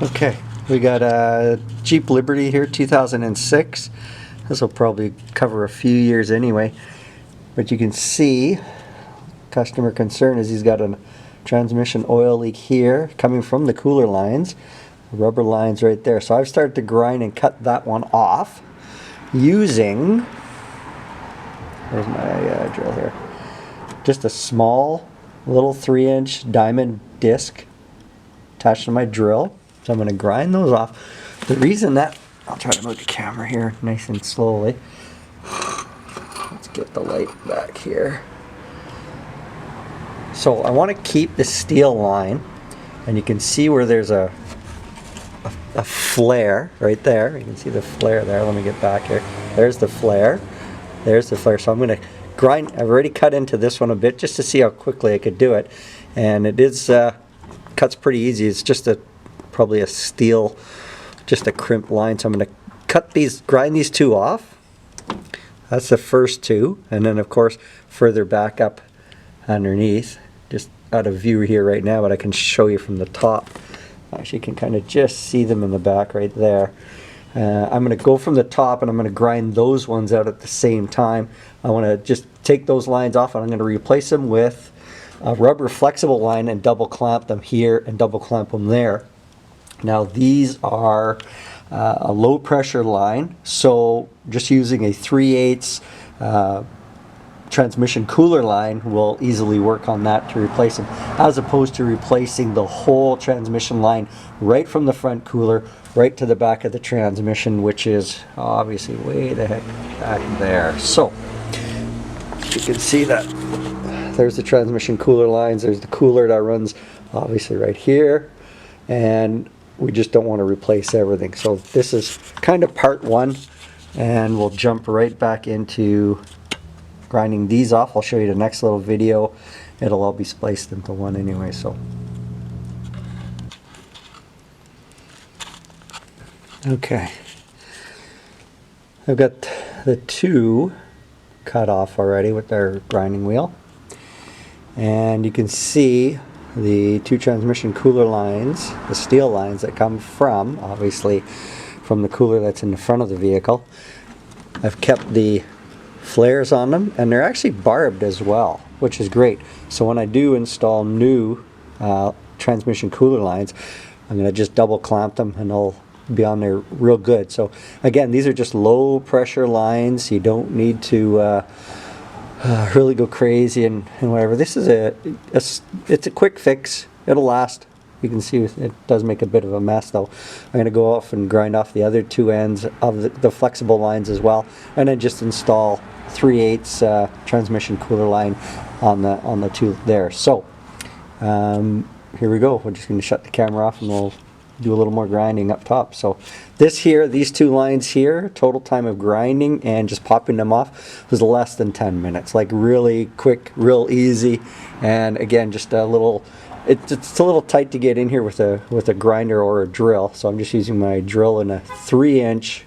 Okay, we got a Jeep Liberty here, 2006. This will probably cover a few years anyway. But you can see, customer concern is he's got a transmission oil leak here coming from the cooler lines. Rubber lines right there. So I've started to grind and cut that one off using, where's my drill here? Just a small little 3-inch diamond disc attached to my drill. So I'm going to grind those off. The reason that, I'll try to move the camera here nice and slowly. Let's get the light back here. So I want to keep the steel line, and you can see where there's a flare right there. You can see the flare there. Let me get back here. There's the flare. There's the flare. So I'm going to grind. I've already cut into this one a bit just to see how quickly I could do it. And it is cuts pretty easy. It's just probably a steel, just a crimp line. So I'm going to grind these two off. That's the first two. And then of course further back up underneath, just out of view here right now, but I can show you from the top. Actually, you can kind of just see them in the back right there. I'm going to go from the top and I'm going to grind those ones out at the same time. I want to just take those lines off and I'm going to replace them with a rubber flexible line and double clamp them here and double clamp them there. Now these are a low pressure line, so just using a 3/8 transmission cooler line will easily work on that to replace them, as opposed to replacing the whole transmission line right from the front cooler right to the back of the transmission, which is obviously way the heck back there. So you can see that there's the transmission cooler lines, there's the cooler that runs obviously right here, and we just don't want to replace everything. So this is kind of part one, and we'll jump right back into grinding these off. I'll show you the next little video. It'll all be spliced into one anyway. So okay, I've got the two cut off already with their grinding wheel, and you can see the two transmission cooler lines, the steel lines that come from, obviously, from the cooler that's in the front of the vehicle. I've kept the flares on them, and they're actually barbed as well, which is great. So when I do install new transmission cooler lines, I'm going to just double clamp them and they'll be on there real good. So again, these are just low pressure lines. You don't need to really go crazy and whatever. This is it's a quick fix. It'll last. You can see it does make a bit of a mess though. I'm going to go off and grind off the other two ends of the flexible lines as well, and then just install 3/8 transmission cooler line on the two there. So here we go. We're just going to shut the camera off and we'll do a little more grinding up top. So these two lines here, total time of grinding and just popping them off was less than 10 minutes. Like really quick, real easy, and again just a little. It's a little tight to get in here with a grinder or a drill, so I'm just using my drill and a 3-inch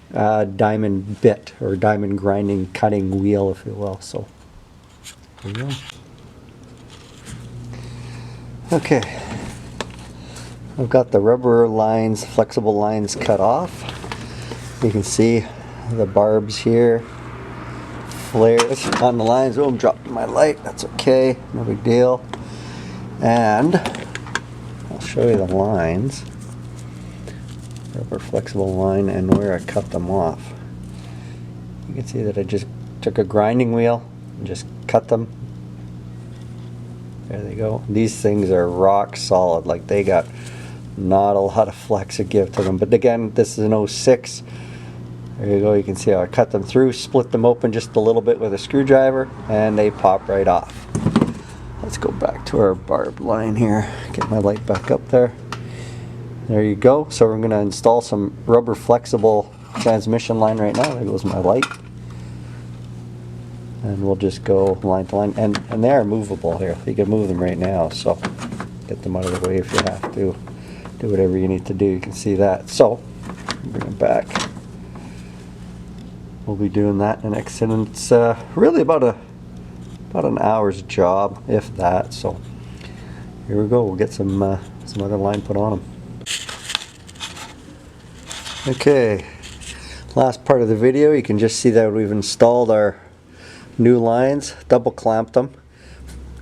diamond bit, or diamond grinding cutting wheel, if you will. So there you go. Okay, I've got the rubber lines, flexible lines cut off. You can see the barbs here, flares on the lines. Oh, I'm dropping my light. That's okay, no big deal. And I'll show you the lines, rubber flexible line, and where I cut them off. You can see that I just took a grinding wheel and just cut them. There they go. These things are rock solid, like they got not a lot of flex to give to them. But again, this is an 06. There you go. You can see how I cut them through, split them open just a little bit with a screwdriver, and they pop right off. Let's go back to our barbed line here. Get my light back up there. There you go. So we're going to install some rubber flexible transmission line right now. There goes my light. And we'll just go line to line. And they are movable here. You can move them right now. So get them out of the way if you have to. Do whatever you need to do. You can see that. So bring it back. We'll be doing that next, and it's really about an hour's job, if that. So here we go. We'll get some other line put on them. Okay, last part of the video, you can just see that we've installed our new lines, double clamped them.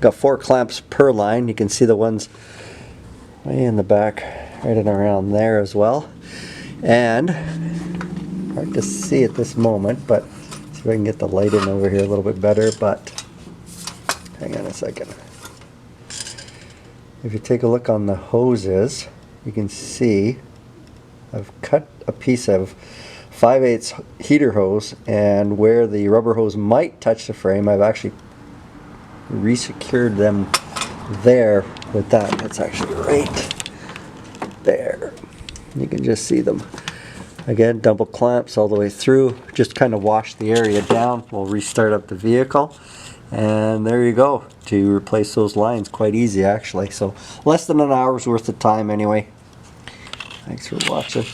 Got 4 clamps per line. You can see the ones way in the back, right and around there as well. And hard to see at this moment, but see if I can get the light in over here a little bit better, but hang on a second. If you take a look on the hoses, you can see I've cut a piece of 5/8 heater hose, and where the rubber hose might touch the frame, I've actually re-secured them there with that. That's actually right there. You can just see them. Again, double clamps all the way through. Just kind of wash the area down. We'll restart up the vehicle. And there you go. To replace those lines, quite easy actually. So less than an hour's worth of time anyway. Thanks for watching.